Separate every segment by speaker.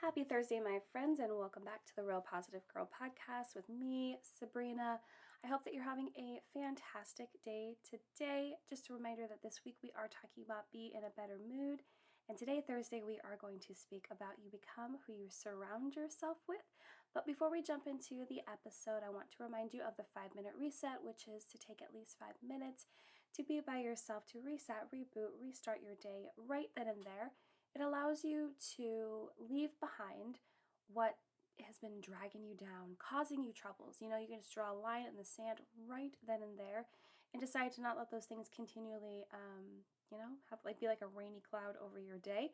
Speaker 1: Happy Thursday, my friends, and welcome back to the Real Positive Girl podcast with me, Sabrina. I hope that you're having a fantastic day today. Just a reminder that this week we are talking about be in a better mood. And today, Thursday, we are going to speak about you become who you surround yourself with. But before we jump into the episode, I want to remind you of the 5-minute reset, which is to take at least 5 minutes to be by yourself, to reset, reboot, restart your day right then and there. It allows you to leave behind what has been dragging you down, causing you troubles. You can just draw a line in the sand right then and there and decide to not let those things continually, be like a rainy cloud over your day,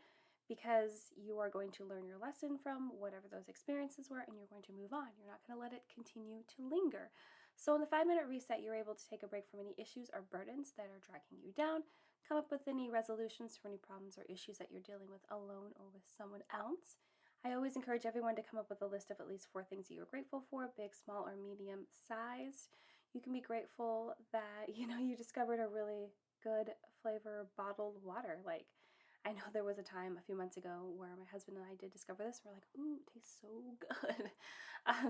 Speaker 1: because you are going to learn your lesson from whatever those experiences were and you're going to move on. You're not going to let it continue to linger. So in the 5-minute reset, you're able to take a break from any issues or burdens that are dragging you down, come up with any resolutions for any problems or issues that you're dealing with alone or with someone else. I always encourage everyone to come up with a list of at least 4 things that you're grateful for, big, small, or medium sized. You can be grateful that, you discovered a really good flavor bottled water. I know there was a time a few months ago where my husband and I did discover this. We're like, ooh, it tastes so good.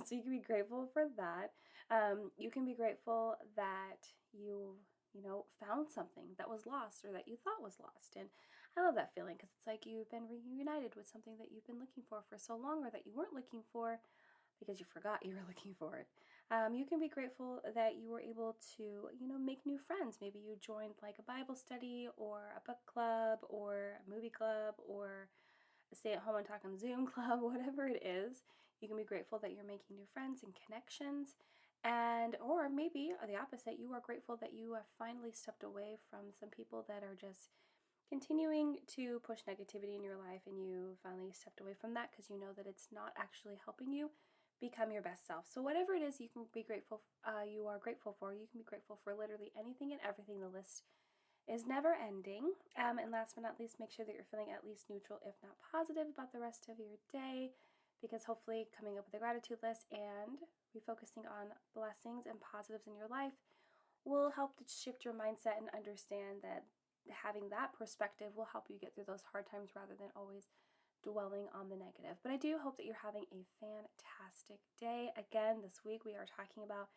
Speaker 1: So you can be grateful for that. You can be grateful that you found something that was lost or that you thought was lost. And I love that feeling because it's like you've been reunited with something that you've been looking for so long, or that you weren't looking for because you forgot you were looking for it. You can be grateful that you were able to, make new friends. Maybe you joined like a Bible study or a book club or a movie club or a stay at home and talk on Zoom club, whatever it is. You can be grateful that you're making new friends and connections. Or maybe the opposite, you are grateful that you have finally stepped away from some people that are just continuing to push negativity in your life, and you finally stepped away from that because you know that it's not actually helping you become your best self. So whatever it is you can be grateful, you are grateful for, you can be grateful for literally anything and everything. The list is never ending. And last but not least, make sure that you're feeling at least neutral, if not positive, about the rest of your day, because hopefully coming up with a gratitude list and refocusing on blessings and positives in your life will help to shift your mindset and understand that having that perspective will help you get through those hard times rather than always dwelling on the negative. But I do hope that you're having a fantastic day. Again, this week we are talking about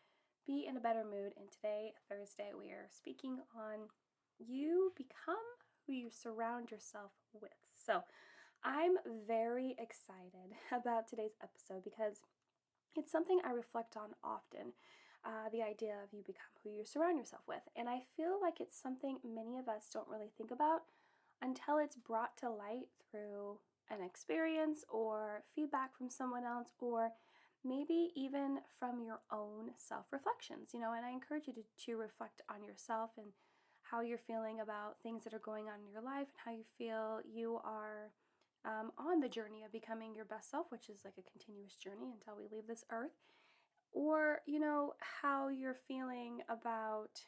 Speaker 1: be in a better mood, and today, Thursday, we are speaking on you become who you surround yourself with. So I'm very excited about today's episode because it's something I reflect on often, the idea of you become who you surround yourself with. And I feel like it's something many of us don't really think about until it's brought to light through an experience or feedback from someone else, or maybe even from your own self-reflections, and I encourage you to reflect on yourself and how you're feeling about things that are going on in your life and how you feel you are on the journey of becoming your best self, which is like a continuous journey until we leave this earth, or, how you're feeling about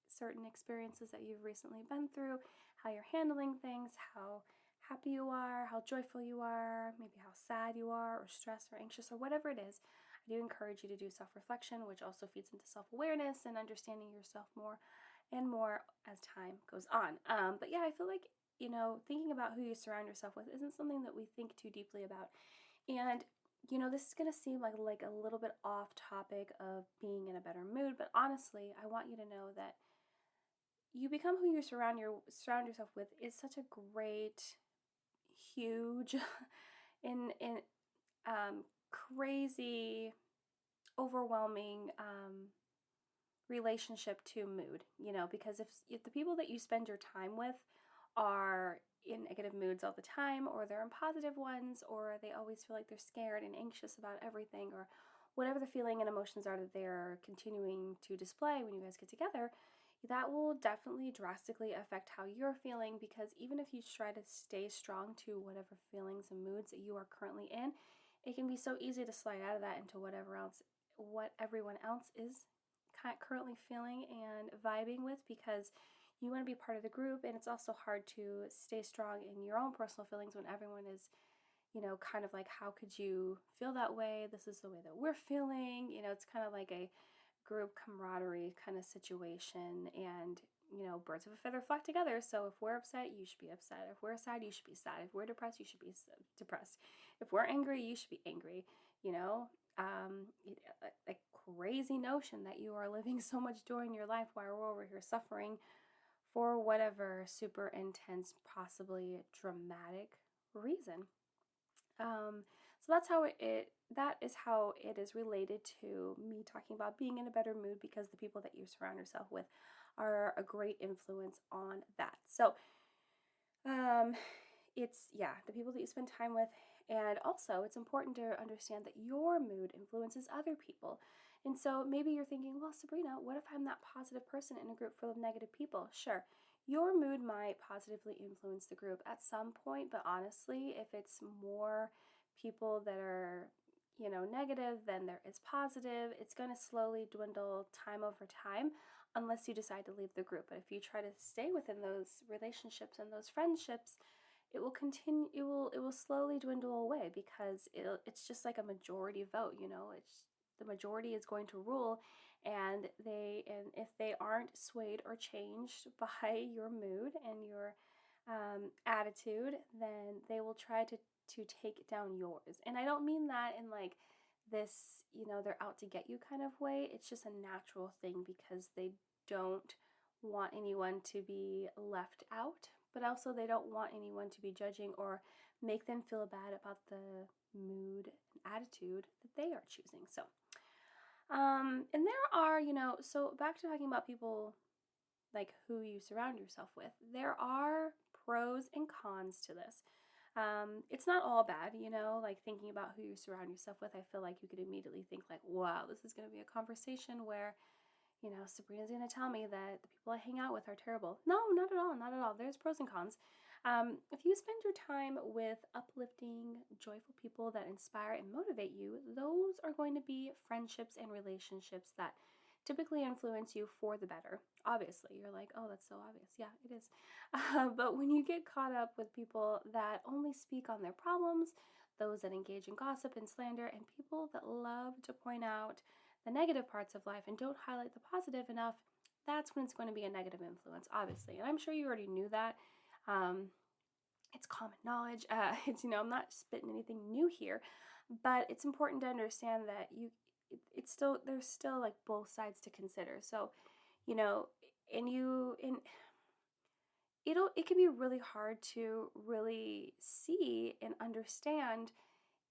Speaker 1: certain experiences that you've recently been through, how you're handling things, how happy you are, how joyful you are, maybe how sad you are, or stressed or anxious, or whatever it is. I do encourage you to do self-reflection, which also feeds into self-awareness and understanding yourself more and more as time goes on. But yeah, I feel like, thinking about who you surround yourself with isn't something that we think too deeply about. And, this is going to seem like a little bit off topic of being in a better mood, but honestly, I want you to know that you become who you surround yourself with is such a great, huge, in crazy, overwhelming relationship to mood, because if the people that you spend your time with are in negative moods all the time, or they're in positive ones, or they always feel like they're scared and anxious about everything, or whatever the feeling and emotions are that they're continuing to display when you guys get together, that will definitely drastically affect how you're feeling, because even if you try to stay strong to whatever feelings and moods that you are currently in, it can be so easy to slide out of that into what everyone else is currently feeling and vibing with, because you want to be part of the group, and it's also hard to stay strong in your own personal feelings when everyone is, kind of like, how could you feel that way? This is the way that we're feeling. It's kind of like a group camaraderie kind of situation, and birds of a feather flock together. So if we're upset, you should be upset. If we're sad, you should be sad. If we're depressed, you should be depressed. If we're angry, you should be angry, you know? A crazy notion that you are living so much joy in your life while we're over here suffering for whatever super intense, possibly dramatic reason. So that is how it is related to me talking about being in a better mood, because the people that you surround yourself with are a great influence on that. So um, it's, yeah, the people that you spend time with. And also, it's important to understand that your mood influences other people. And so maybe you're thinking, well, Sabrina, what if I'm that positive person in a group full of negative people? Sure, your mood might positively influence the group at some point, but honestly, if it's more people that are, negative than there is positive, it's going to slowly dwindle time over time unless you decide to leave the group. But if you try to stay within those relationships and those friendships, it will continue, it will slowly dwindle away, because it's just like a majority vote. It's the majority is going to rule, and if they aren't swayed or changed by your mood and your attitude, then they will try to take down yours. And I don't mean that in like this, they're out to get you kind of way. It's just a natural thing, because they don't want anyone to be left out, but also they don't want anyone to be judging or make them feel bad about the mood and attitude that they are choosing. So, and there are, so back to talking about people, like who you surround yourself with. There are pros and cons to this. It's not all bad, like thinking about who you surround yourself with. I feel like you could immediately think like, wow, this is going to be a conversation where, Sabrina's going to tell me that the people I hang out with are terrible. No, not at all. Not at all. There's pros and cons. If you spend your time with uplifting, joyful people that inspire and motivate you, those are going to be friendships and relationships that typically influence you for the better. Obviously, you're like, oh, that's so obvious. Yeah, it is. But when you get caught up with people that only speak on their problems, those that engage in gossip and slander, and people that love to point out the negative parts of life and don't highlight the positive enough, that's when it's going to be a negative influence, obviously. And I'm sure you already knew that. It's common knowledge. I'm not spitting anything new here, but it's important to understand that there's still like both sides to consider. So, and it can be really hard to really see and understand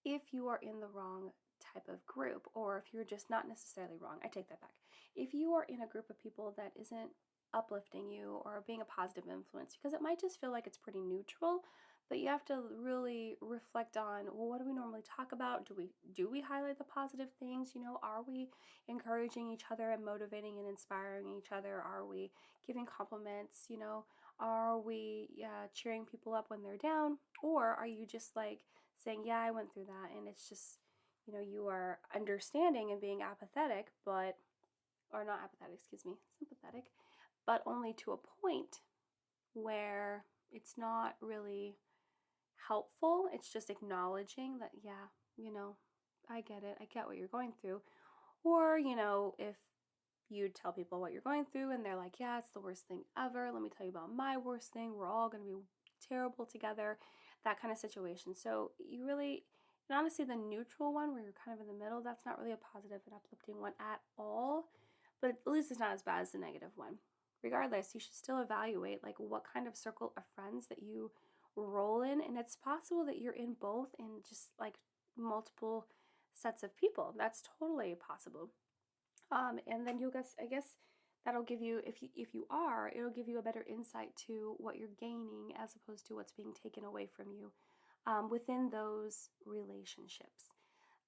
Speaker 1: if you are in the wrong type of group, or if you're just not necessarily wrong. I take that back. If you are in a group of people that isn't uplifting you or being a positive influence, because it might just feel like it's pretty neutral, but you have to really reflect on, well, what do we normally talk about? Do we highlight the positive things? Are we encouraging each other and motivating and inspiring each other? Are we giving compliments? Are we cheering people up when they're down? Or are you just like saying, yeah, I went through that, and it's just, you are understanding and being apathetic, or not apathetic, excuse me, sympathetic, but only to a point where it's not really helpful. It's just acknowledging that, yeah, I get it. I get what you're going through. Or, if you tell people what you're going through and they're like, yeah, it's the worst thing ever. Let me tell you about my worst thing. We're all going to be terrible together. That kind of situation. So you really, and honestly, the neutral one where you're kind of in the middle, that's not really a positive and uplifting one at all. But at least it's not as bad as the negative one. Regardless, you should still evaluate like what kind of circle of friends that you roll in, and it's possible that you're in both in just like multiple sets of people. That's totally possible. And then I guess that'll give you, if you are, it'll give you a better insight to what you're gaining as opposed to what's being taken away from you within those relationships.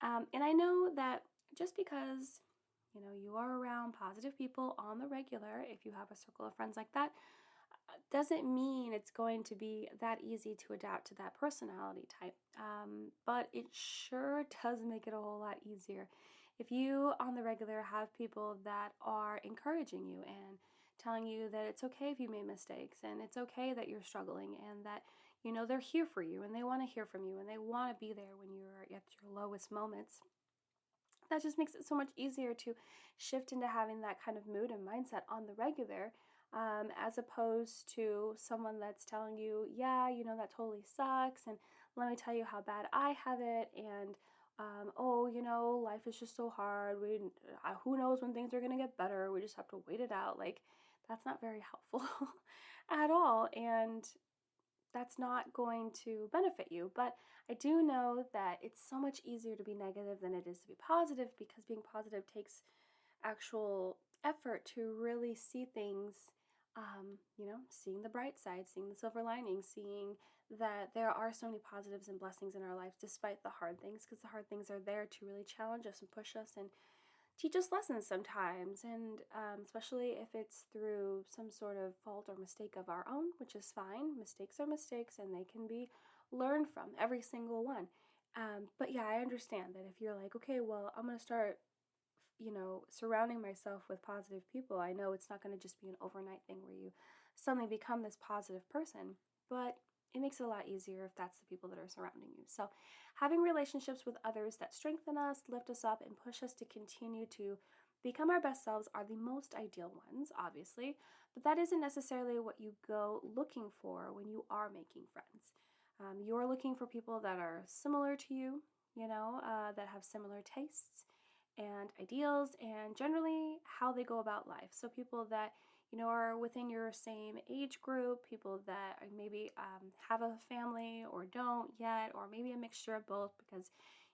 Speaker 1: And I know that just because you are around positive people on the regular, if you have a circle of friends like that, doesn't mean it's going to be that easy to adapt to that personality type. But it sure does make it a whole lot easier if you on the regular have people that are encouraging you and telling you that it's okay if you made mistakes, and it's okay that you're struggling, and that they're here for you, and they want to hear from you, and they want to be there when you're at your lowest moments. That just makes it so much easier to shift into having that kind of mood and mindset on the regular, as opposed to someone that's telling you, yeah, that totally sucks, and let me tell you how bad I have it, and oh, life is just so hard. Who knows when things are gonna get better? We just have to wait it out. Like, that's not very helpful at all, and that's not going to benefit you. But I do know that it's so much easier to be negative than it is to be positive, because being positive takes actual effort to really see things, seeing the bright side, seeing the silver lining, seeing that there are so many positives and blessings in our lives despite the hard things, because the hard things are there to really challenge us and push us and teach us lessons sometimes, and especially if it's through some sort of fault or mistake of our own, which is fine. Mistakes are mistakes and they can be learned from, every single one. But yeah, I understand that if you're like, okay, well, I'm going to start surrounding myself with positive people. I know it's not going to just be an overnight thing where you suddenly become this positive person, but it makes it a lot easier if that's the people that are surrounding you. So, having relationships with others that strengthen us, lift us up, and push us to continue to become our best selves are the most ideal ones, obviously, but that isn't necessarily what you go looking for when you are making friends. You're looking for people that are similar to you, that have similar tastes and ideals, and generally how they go about life. So people that are within your same age group, people that maybe have a family or don't yet, or maybe a mixture of both, because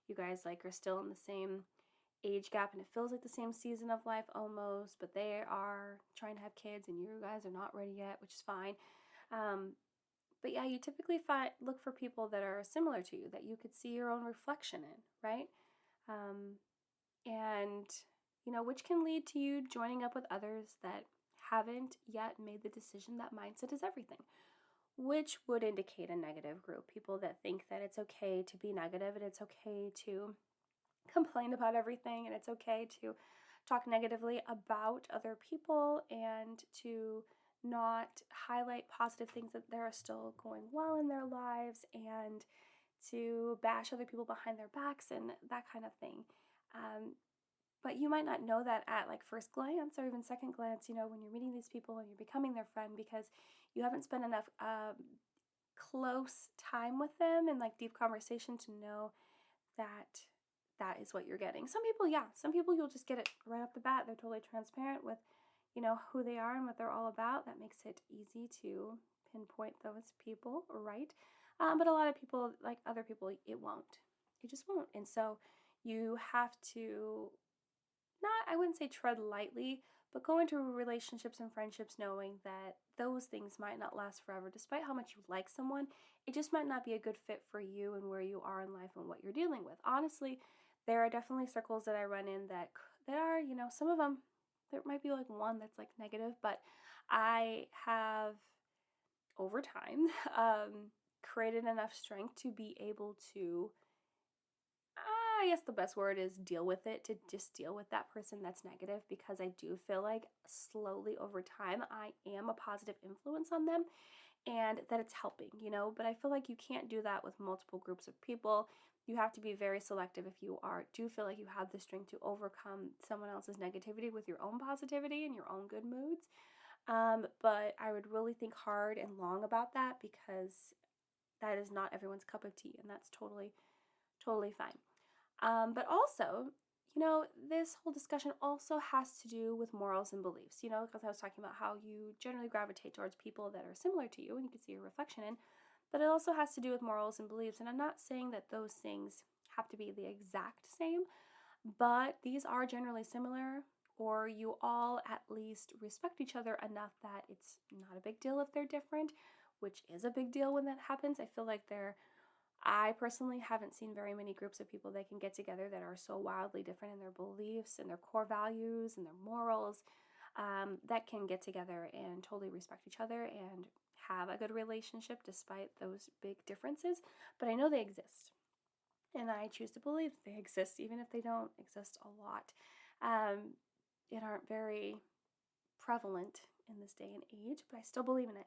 Speaker 1: you guys are still in the same age gap and it feels like the same season of life almost, but they are trying to have kids and you guys are not ready yet, which is fine. But yeah, you typically look for people that are similar to you, that you could see your own reflection in, right? Um, and which can lead to you joining up with others that haven't yet made the decision that mindset is everything, which would indicate a negative group. People that think that it's okay to be negative and it's okay to complain about everything and it's okay to talk negatively about other people and to not highlight positive things that they're still going well in their lives, and to bash other people behind their backs and that kind of thing. But you might not know that at first glance or even second glance, when you're meeting these people and you're becoming their friend, because you haven't spent enough close time with them and deep conversation to know that that is what you're getting. Some people, yeah, some people you'll just get it right off the bat. They're totally transparent with, who they are and what they're all about. That makes it easy to pinpoint those people, right? But a lot of people, like other people, it won't. It just won't. And so you have to I wouldn't say tread lightly, but go into relationships and friendships knowing that those things might not last forever. Despite how much you like someone, it just might not be a good fit for you and where you are in life and what you're dealing with. Honestly, there are definitely circles that I run in that are, some of them, there might be one that's negative, but I have over time created enough strength to be able to, I guess the best word is deal with it, to just deal with that person that's negative, because I do feel like slowly over time I am a positive influence on them and that it's helping, but I feel like you can't do that with multiple groups of people. You have to be very selective if you do feel like you have the strength to overcome someone else's negativity with your own positivity and your own good moods. But I would really think hard and long about that, because that is not everyone's cup of tea, and that's totally, totally fine. But also, this whole discussion also has to do with morals and beliefs, because I was talking about how you generally gravitate towards people that are similar to you and you can see your reflection in, but it also has to do with morals and beliefs. And I'm not saying that those things have to be the exact same, but these are generally similar, or you all at least respect each other enough that it's not a big deal if they're different, which is a big deal when that happens. I feel like I personally haven't seen very many groups of people that can get together that are so wildly different in their beliefs and their core values and their morals, that can get together and totally respect each other and have a good relationship despite those big differences. But I know they exist, and I choose to believe they exist, even if they don't exist a lot. It aren't very prevalent in this day and age, but I still believe in it,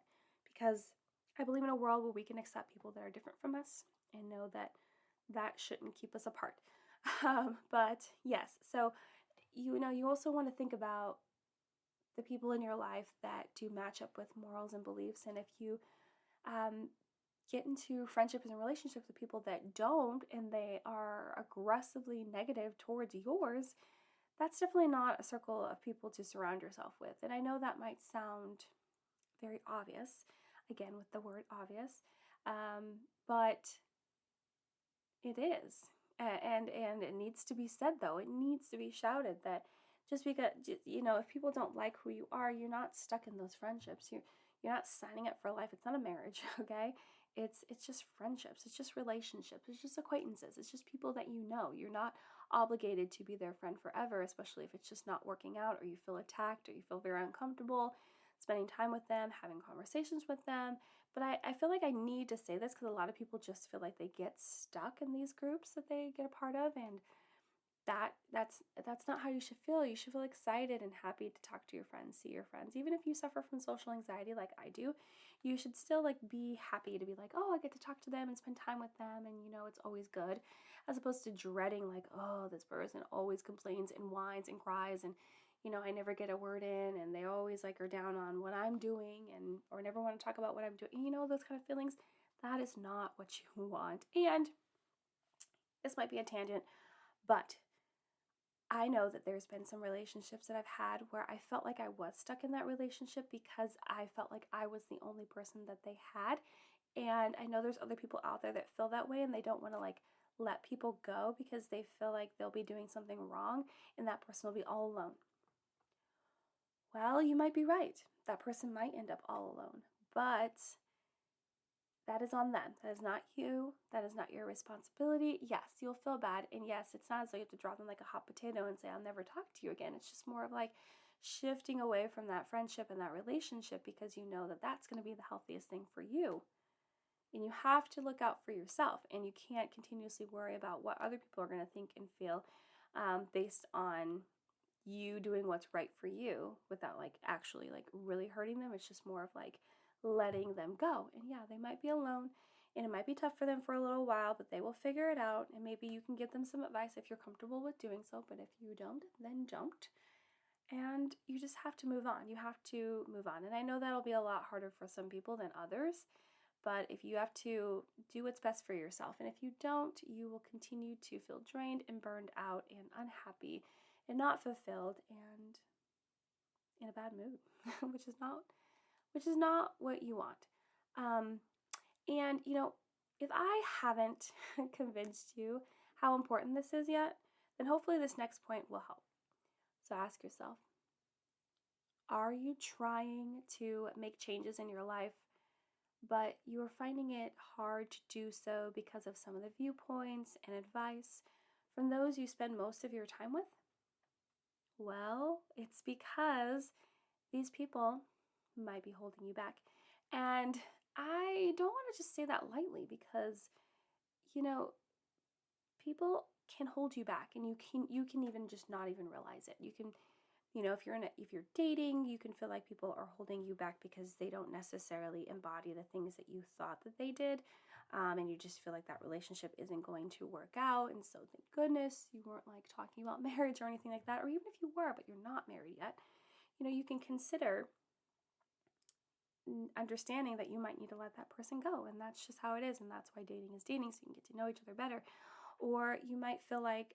Speaker 1: because I believe in a world where we can accept people that are different from us and know that that shouldn't keep us apart. But yes, so you also want to think about the people in your life that do match up with morals and beliefs, and if you get into friendships and relationships with people that don't, and they are aggressively negative towards yours, that's definitely not a circle of people to surround yourself with. And I know that might sound very obvious, again with the word obvious, but it is. And it needs to be said, though. It needs to be shouted that just because, if people don't like who you are, you're not stuck in those friendships. You're not signing up for life. It's not a marriage, okay? It's just friendships. It's just relationships. It's just acquaintances. It's just people that you know. You're not obligated to be their friend forever, especially if it's just not working out, or you feel attacked, or you feel very uncomfortable spending time with them, having conversations with them. But I feel like I need to say this because a lot of people just feel like they get stuck in these groups that they get a part of, and that's not how you should feel. You should feel excited and happy to talk to your friends, see your friends. Even if you suffer from social anxiety like I do, you should still like be happy to be like, oh, I get to talk to them and spend time with them, and it's always good, as opposed to dreading like, oh, this person always complains and whines and cries, and I never get a word in, and they always like are down on what I'm doing, and or never want to talk about what I'm doing. Those kind of feelings. That is not what you want. And this might be a tangent, but I know that there's been some relationships that I've had where I felt like I was stuck in that relationship because I felt like I was the only person that they had. And I know there's other people out there that feel that way, and they don't want to like let people go because they feel like they'll be doing something wrong and that person will be all alone. Well, you might be right. That person might end up all alone, but that is on them. That is not you. That is not your responsibility. Yes, you'll feel bad. And yes, it's not as though you have to drop them like a hot potato and say, I'll never talk to you again. It's just more of like shifting away from that friendship and that relationship because you know that that's going to be the healthiest thing for you. And you have to look out for yourself, and you can't continuously worry about what other people are going to think and feel based on you doing what's right for you without like actually like really hurting them. It's just more of like letting them go. And yeah, they might be alone, and it might be tough for them for a little while, but they will figure it out, and maybe you can give them some advice if you're comfortable with doing so. But if you don't, then don't. And you just have to move on. You have to move on. And I know that'll be a lot harder for some people than others, but if you have to do what's best for yourself, and if you don't, you will continue to feel drained and burned out and unhappy and not fulfilled and in a bad mood, which is not what you want. And if I haven't convinced you how important this is yet, then hopefully this next point will help. So ask yourself, are you trying to make changes in your life, but you are finding it hard to do so because of some of the viewpoints and advice from those you spend most of your time with? Well, it's because these people might be holding you back. And I don't want to just say that lightly because, people can hold you back, and you can even just not even realize it. You can, if you're dating, you can feel like people are holding you back because they don't necessarily embody the things that you thought that they did. And you just feel like that relationship isn't going to work out. And so thank goodness you weren't like talking about marriage or anything like that. Or even if you were, but you're not married yet, you can consider understanding that you might need to let that person go. And that's just how it is. And that's why dating is dating, so you can get to know each other better. Or you might feel like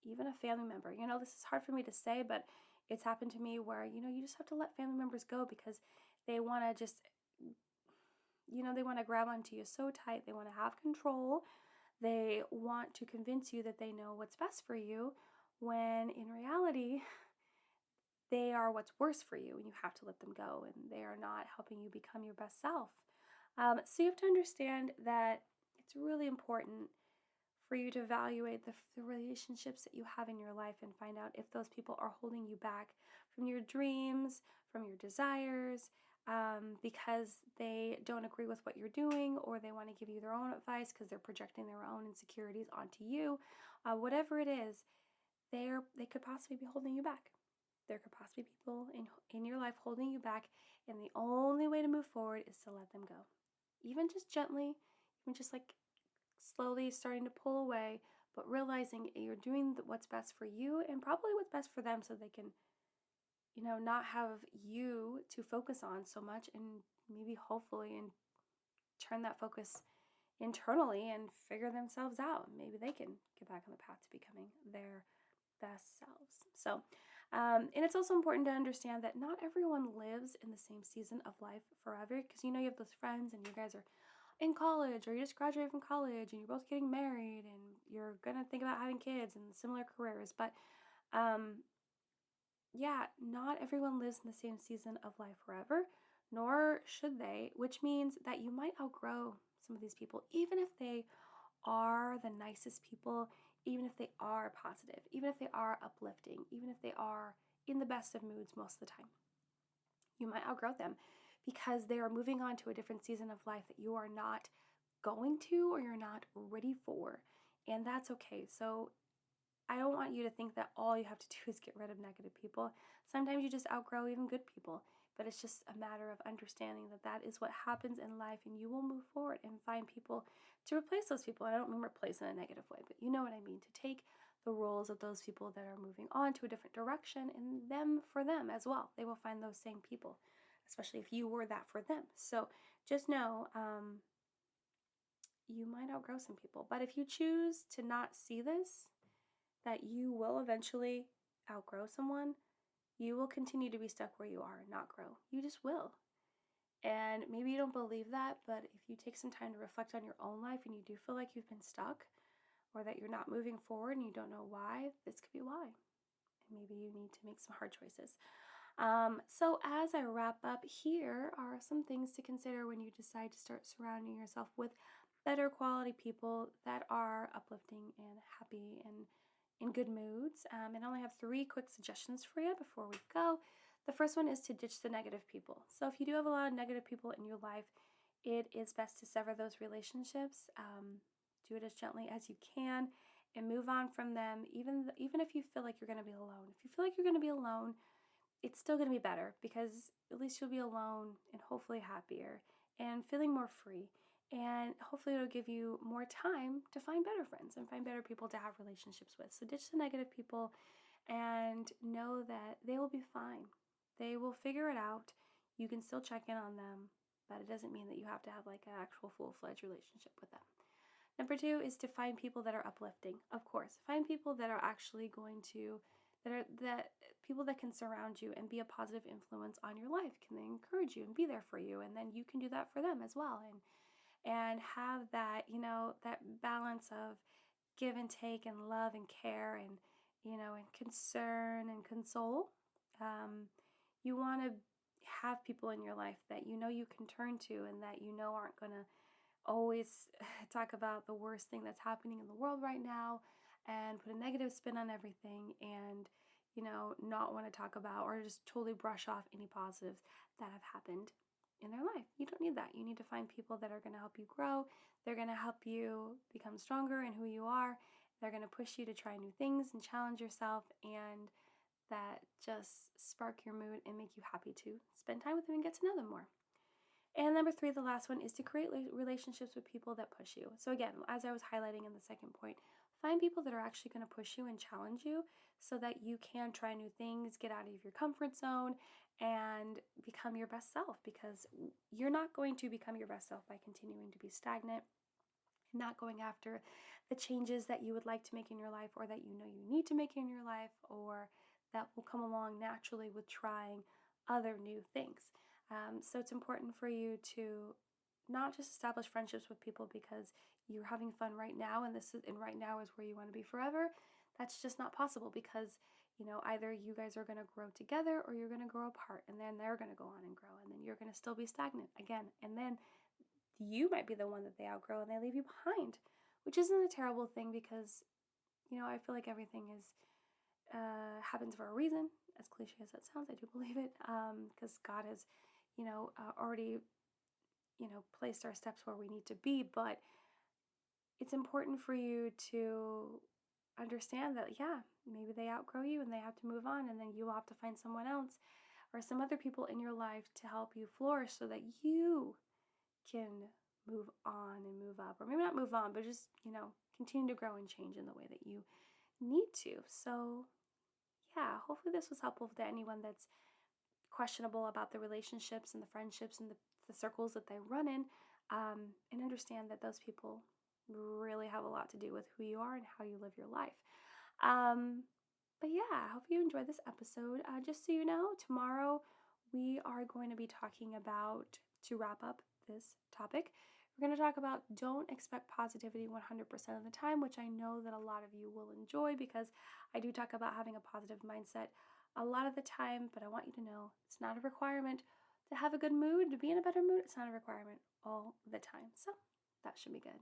Speaker 1: even a family member, this is hard for me to say, but it's happened to me where, you just have to let family members go because they want to just, they want to grab onto you so tight. They want to have control. They want to convince you that they know what's best for you, when in reality, they are what's worse for you, and you have to let them go, and they are not helping you become your best self. So you have to understand that it's really important for you to evaluate the relationships that you have in your life and find out if those people are holding you back from your dreams, from your desires, because they don't agree with what you're doing, or they want to give you their own advice because they're projecting their own insecurities onto you. Whatever it is, they could possibly be holding you back. There could possibly be people in your life holding you back, and the only way to move forward is to let them go. Even just gently, even just like slowly starting to pull away, but realizing you're doing what's best for you and probably what's best for them, so they can, not have you to focus on so much, and maybe hopefully and turn that focus internally and figure themselves out. Maybe they can get back on the path to becoming their best selves. So, and it's also important to understand that not everyone lives in the same season of life forever, because you have those friends and you guys are in college, or you just graduated from college and you're both getting married and you're gonna think about having kids and similar careers. But yeah, not everyone lives in the same season of life forever, nor should they, which means that you might outgrow some of these people, even if they are the nicest people, even if they are positive, even if they are uplifting, even if they are in the best of moods most of the time. You might outgrow them because they are moving on to a different season of life that you are not going to or you're not ready for. And that's okay. So I don't want you to think that all you have to do is get rid of negative people. Sometimes you just outgrow even good people, but it's just a matter of understanding that that is what happens in life, and you will move forward and find people to replace those people. And I don't mean replace in a negative way, but you know what I mean, to take the roles of those people that are moving on to a different direction and them for them as well. They will find those same people, especially if you were that for them. So just know, you might outgrow some people, but if you choose to not see this, that you will eventually outgrow someone, you will continue to be stuck where you are and not grow. You just will. And maybe you don't believe that, but if you take some time to reflect on your own life and you do feel like you've been stuck or that you're not moving forward and you don't know why, this could be why. And maybe you need to make some hard choices. So as I wrap up, here are some things to consider when you decide to start surrounding yourself with better quality people that are uplifting and happy and in good moods. And I only have 3 quick suggestions for you before we go. The first one is to ditch the negative people. So if you do have a lot of negative people in your life, it is best to sever those relationships. Do it as gently as you can and move on from them, even if you feel like you're going to be alone. If you feel like you're going to be alone, it's still going to be better, because at least you'll be alone and hopefully happier and feeling more free. And hopefully it'll give you more time to find better friends and find better people to have relationships with. So ditch the negative people and know that they will be fine. They will figure it out. You can still check in on them, but it doesn't mean that you have to have like an actual full-fledged relationship with them. Number 2 is to find people that are uplifting. Of course, find people that are actually going to, that people that can surround you and be a positive influence on your life. Can they encourage you and be there for you? And then you can do that for them as well. And have that, that balance of give and take and love and care and, and concern and console. You want to have people in your life that you can turn to and that aren't going to always talk about the worst thing that's happening in the world right now and put a negative spin on everything and, not want to talk about or just totally brush off any positives that have happened in their life. You don't need that. You need to find people that are going to help you grow. They're going to help you become stronger in who you are. They're going to push you to try new things and challenge yourself, and that just spark your mood and make you happy to spend time with them and get to know them more. And number 3, the last one, is to create relationships with people that push you. So again, as I was highlighting in the second point, find people that are actually going to push you and challenge you so that you can try new things, get out of your comfort zone, and become your best self, because you're not going to become your best self by continuing to be stagnant, not going after the changes that you would like to make in your life or that you need to make in your life, or that will come along naturally with trying other new things. So it's important for you to not just establish friendships with people because you're having fun right now and right now is where you want to be forever. That's just not possible, because either you guys are going to grow together or you're going to grow apart, and then they're going to go on and grow, and then you're going to still be stagnant again, and then you might be the one that they outgrow and they leave you behind, which isn't a terrible thing, because I feel like everything is happens for a reason. As cliche as that sounds, I do believe it, because God has already placed our steps where we need to be. But it's important for you to understand that, maybe they outgrow you and they have to move on, and then you will have to find someone else or some other people in your life to help you flourish so that you can move on and move up, or maybe not move on, but just, continue to grow and change in the way that you need to. So hopefully this was helpful to anyone that's questionable about the relationships and the friendships and the circles that they run in. and understand that those people really have a lot to do with who you are and how you live your life. But yeah, I hope you enjoyed this episode. Just so you know, tomorrow we are going to be talking about, to wrap up this topic, we're going to talk about don't expect positivity 100% of the time, which I know that a lot of you will enjoy because I do talk about having a positive mindset a lot of the time, but I want you to know it's not a requirement to have a good mood, to be in a better mood. It's not a requirement all the time. So that should be good.